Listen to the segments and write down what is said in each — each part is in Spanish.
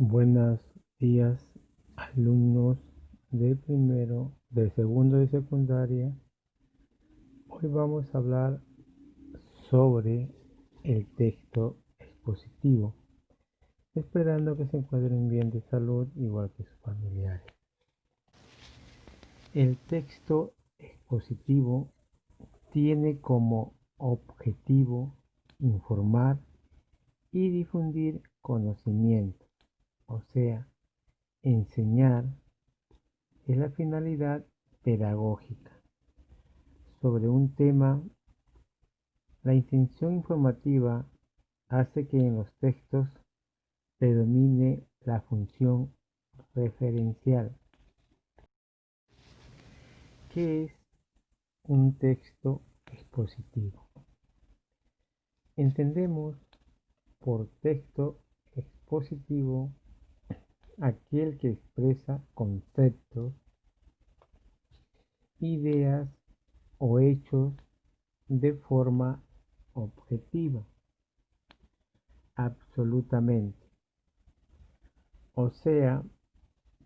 Buenos días, alumnos de primero, de segundo de secundaria. Hoy vamos a hablar sobre el texto expositivo, esperando que se encuentren bien de salud, igual que sus familiares. El texto expositivo tiene como objetivo informar y difundir conocimiento, o sea, enseñar es la finalidad pedagógica. Sobre un tema, la intención informativa hace que en los textos predomine la función referencial. ¿Qué es un texto expositivo? Entendemos por texto expositivo aquel que expresa conceptos, ideas o hechos de forma objetiva, absolutamente. O sea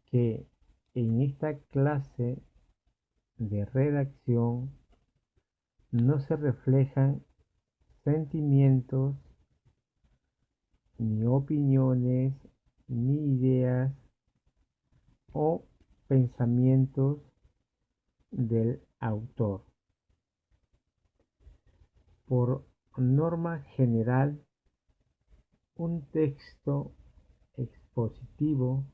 que en esta clase de redacción no se reflejan sentimientos, ni opiniones, ni ideas o pensamientos del autor. Por norma general, un texto expositivo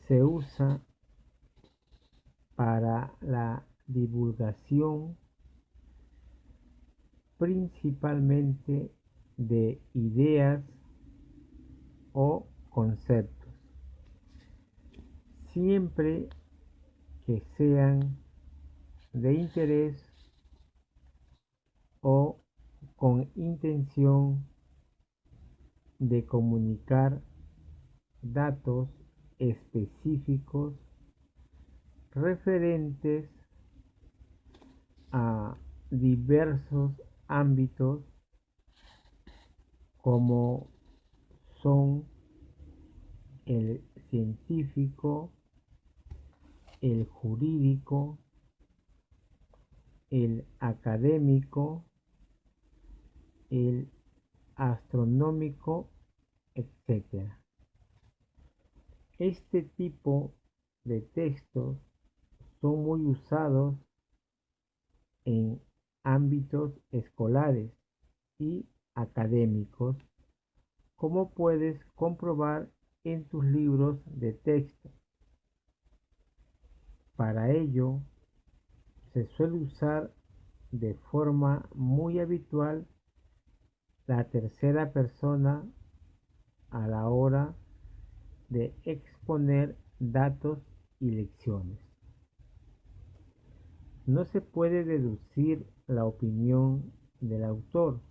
se usa para la divulgación principalmente de ideas o conceptos, siempre que sean de interés o con intención de comunicar datos específicos referentes a diversos ámbitos como son el científico, el jurídico, el académico, el astronómico, etc. Este tipo de textos son muy usados en ámbitos escolares y académicos, como puedes comprobar en tus libros de texto. Para ello, se suele usar de forma muy habitual la tercera persona a la hora de exponer datos y lecciones. No se puede deducir la opinión del autor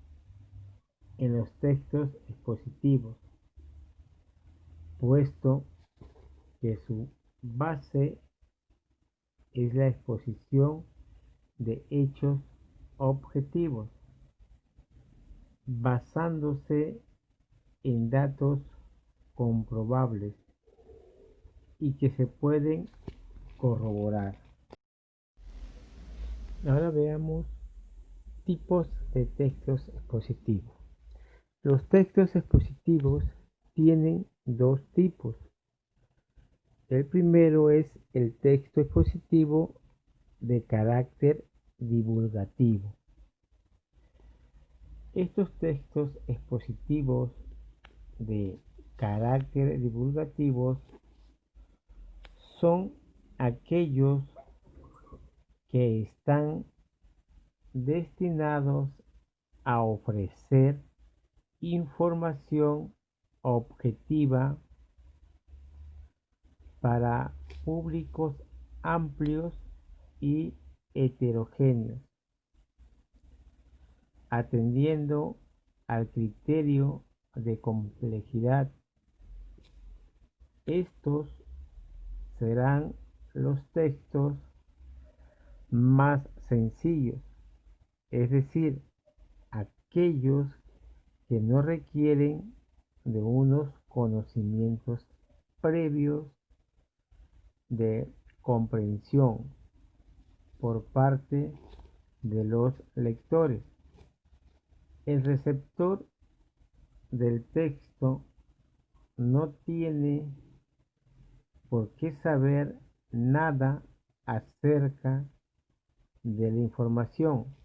en los textos expositivos, puesto que su base es la exposición de hechos objetivos, basándose en datos comprobables y que se pueden corroborar. Ahora veamos tipos de textos expositivos. Los textos expositivos tienen dos tipos. El primero es el texto expositivo de carácter divulgativo. Estos textos expositivos de carácter divulgativo son aquellos que están destinados a ofrecer información objetiva para públicos amplios y heterogéneos, atendiendo al criterio de complejidad. Estos serán los textos más sencillos, es decir, aquellos que no requieren de unos conocimientos previos de comprensión por parte de los lectores. El receptor del texto no tiene por qué saber nada acerca de la información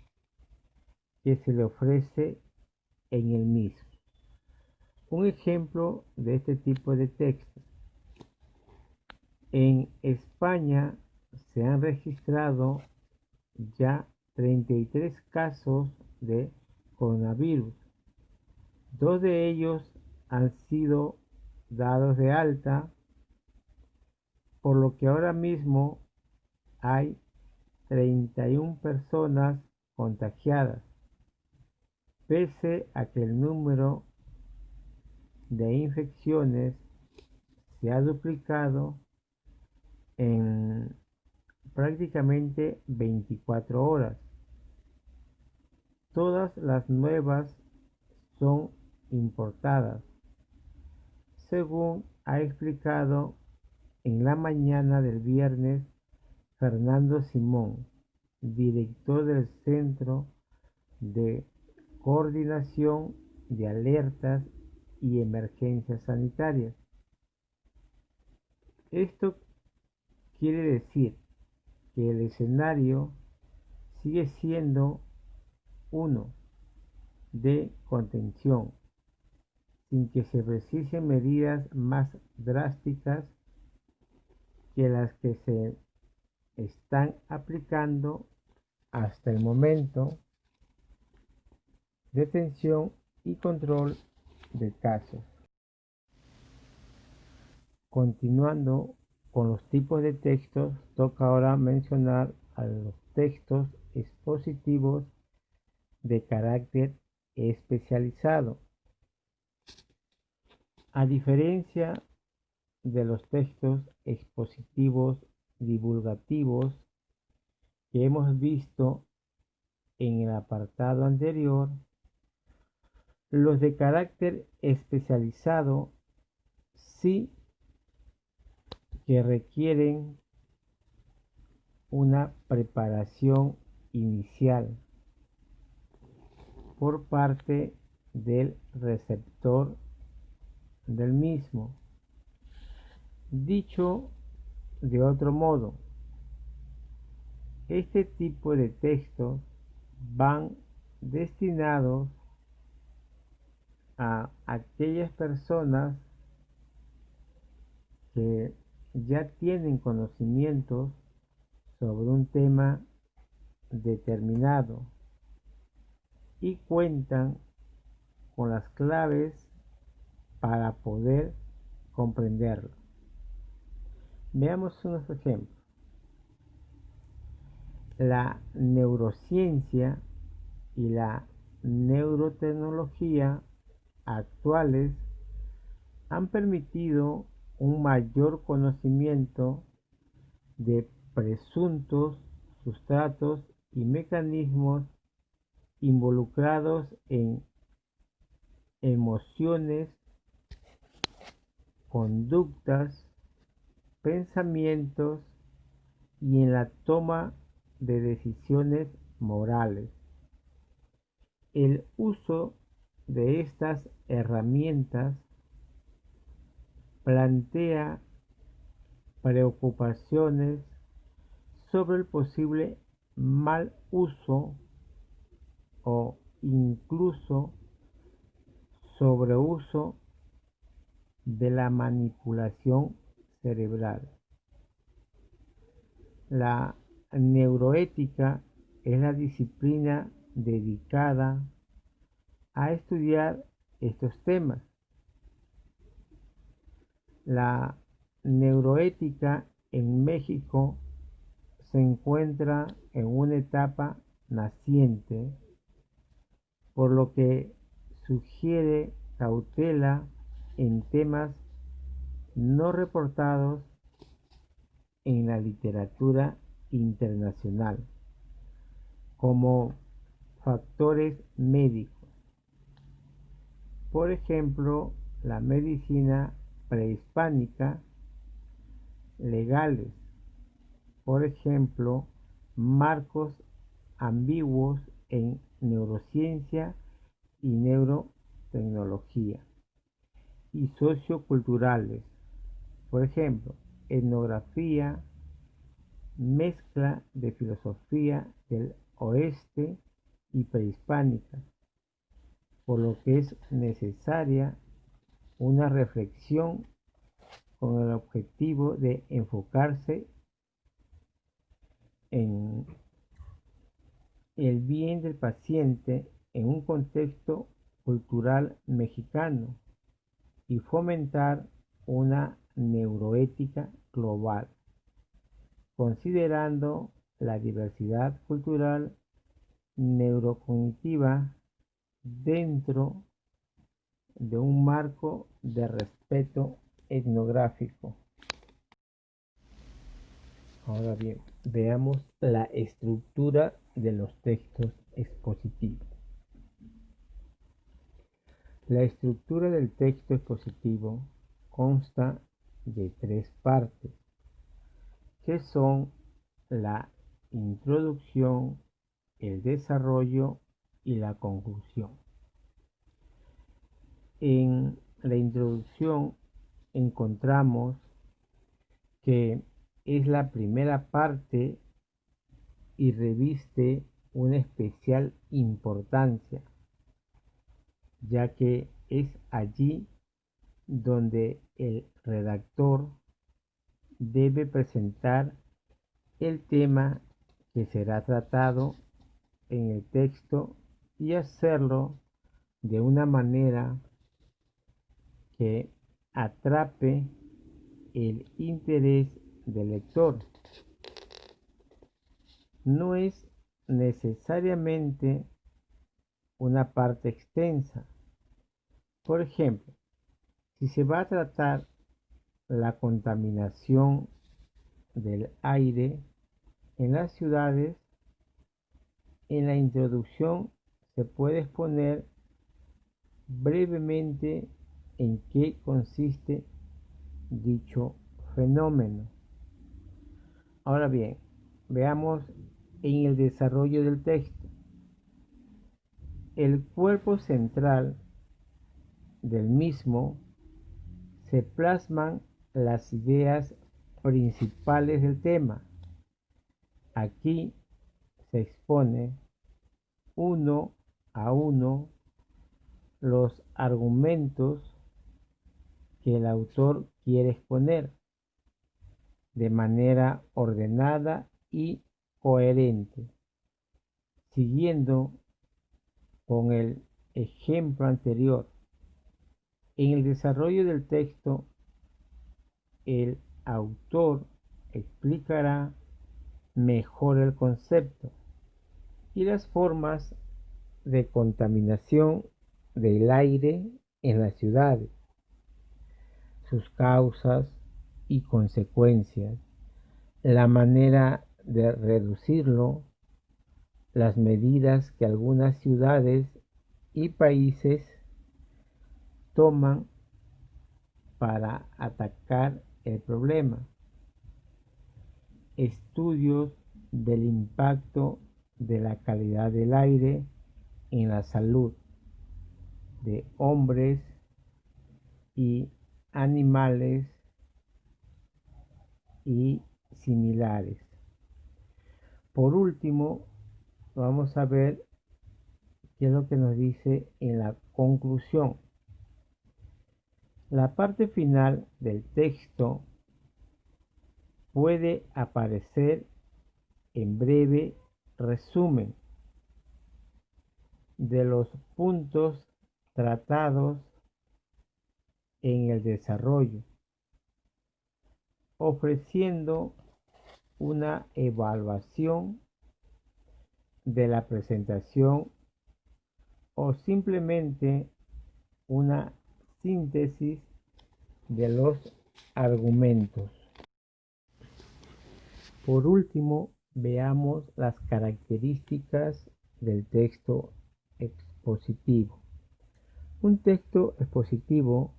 que se le ofrece en el mismo. Un ejemplo de este tipo de texto. En España se han registrado ya 33 casos de coronavirus. 2 de ellos han sido dados de alta, por lo que ahora mismo hay 31 personas contagiadas, pese a que el número de infecciones se ha duplicado en prácticamente 24 horas. Todas las nuevas son importadas, según ha explicado en la mañana del viernes Fernando Simón, director del Centro de Coordinación de Alertas y Emergencias Sanitarias. Esto quiere decir que el escenario sigue siendo uno de contención, sin que se precisen medidas más drásticas que las que se están aplicando hasta el momento, detención y control de casos. Continuando con los tipos de textos, toca ahora mencionar a los textos expositivos de carácter especializado. A diferencia de los textos expositivos divulgativos que hemos visto en el apartado anterior, los de carácter especializado sí que requieren una preparación inicial por parte del receptor del mismo. Dicho de otro modo, este tipo de textos van destinados a aquellas personas que ya tienen conocimientos sobre un tema determinado y cuentan con las claves para poder comprenderlo. Veamos unos ejemplos. La neurociencia y la neurotecnología actuales han permitido un mayor conocimiento de presuntos sustratos y mecanismos involucrados en emociones, conductas, pensamientos y en la toma de decisiones morales. El uso de estas herramientas plantea preocupaciones sobre el posible mal uso o incluso sobreuso de la manipulación cerebral. La neuroética es la disciplina dedicada a estudiar estos temas. La neuroética en México se encuentra en una etapa naciente, por lo que sugiere cautela en temas no reportados en la literatura internacional, como factores médicos. Por ejemplo, la medicina prehispánica legales, por ejemplo, marcos ambiguos en neurociencia y neurotecnología, y socioculturales, por ejemplo, etnografía, mezcla de filosofía del oeste y prehispánica, por lo que es necesaria una reflexión con el objetivo de enfocarse en el bien del paciente en un contexto cultural mexicano y fomentar una neuroética global, considerando la diversidad cultural neurocognitiva dentro de un marco de respeto etnográfico. Ahora bien, veamos la estructura de los textos expositivos. La estructura del texto expositivo consta de tres partes, que son la introducción, el desarrollo y la conclusión. En la introducción encontramos que es la primera parte y reviste una especial importancia, ya que es allí donde el redactor debe presentar el tema que será tratado en el texto y hacerlo de una manera que atrape el interés del lector. No es necesariamente una parte extensa. Por ejemplo, si se va a tratar la contaminación del aire en las ciudades, en la introducción se puede exponer brevemente en qué consiste dicho fenómeno. Ahora bien, veamos en el desarrollo del texto. El cuerpo central del mismo se plasman las ideas principales del tema. Aquí se expone uno a uno los argumentos que el autor quiere exponer de manera ordenada y coherente, siguiendo con el ejemplo anterior. En el desarrollo del texto, el autor explicará mejor el concepto y las formas de contaminación del aire en las ciudades, sus causas y consecuencias, la manera de reducirlo, las medidas que algunas ciudades y países toman para atacar el problema, estudios del impacto de la calidad del aire en la salud de hombres y animales y similares. Por último, vamos a ver qué es lo que nos dice en la conclusión. La parte final del texto puede aparecer en breve resumen de los puntos tratados en el desarrollo, ofreciendo una evaluación de la presentación o simplemente una síntesis de los argumentos. Por último, veamos las características del texto expositivo. Un texto expositivo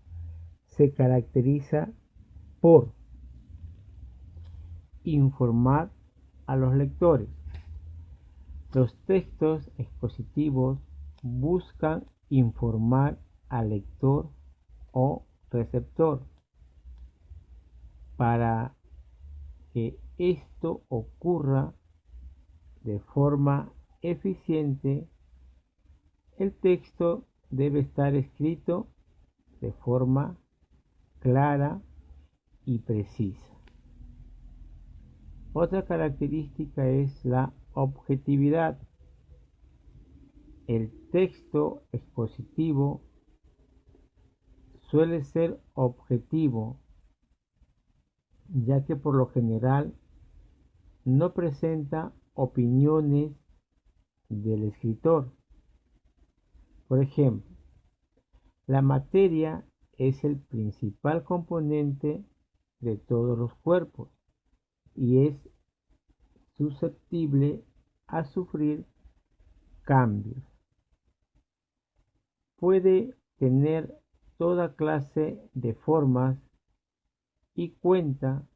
se caracteriza por informar a los lectores. Los textos expositivos buscan informar al lector o receptor. Para que esto ocurra de forma eficiente, el texto debe estar escrito de forma clara y precisa. Otra característica es la objetividad. El texto expositivo suele ser objetivo, ya que por lo general no presenta opiniones del escritor. Por ejemplo, la materia es el principal componente de todos los cuerpos y es susceptible a sufrir cambios. Puede tener toda clase de formas y cuenta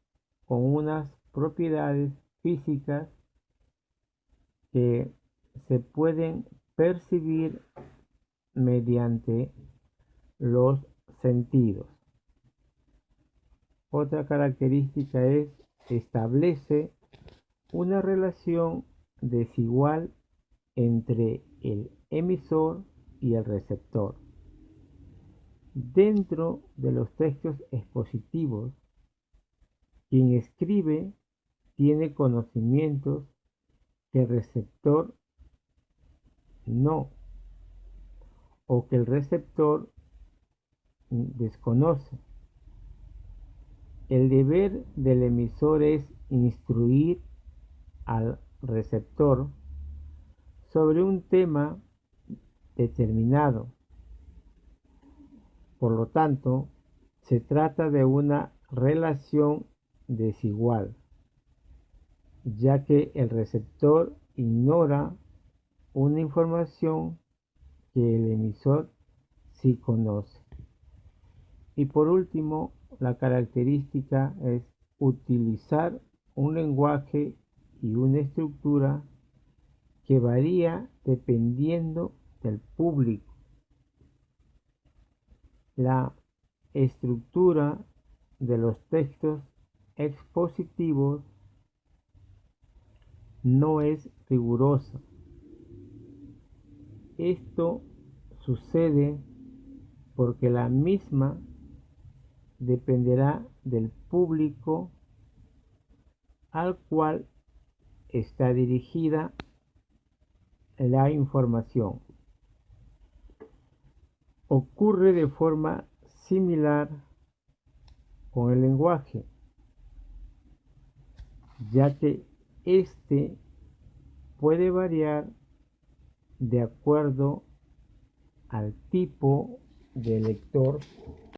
con unas propiedades físicas que se pueden percibir mediante los sentidos. Otra característica es establece una relación desigual entre el emisor y el receptor. Dentro de los textos expositivos, quien escribe tiene conocimientos que el receptor no, o que el receptor desconoce. El deber del emisor es instruir al receptor sobre un tema determinado. Por lo tanto, se trata de una relación desigual, ya que el receptor ignora una información que el emisor sí conoce. Y por último, la característica es utilizar un lenguaje y una estructura que varía dependiendo del público. La estructura de los textos expositivos no es rigurosa. Esto sucede porque la misma dependerá del público al cual está dirigida la información. Ocurre de forma similar con el lenguaje, ya que este puede variar de acuerdo al tipo de lector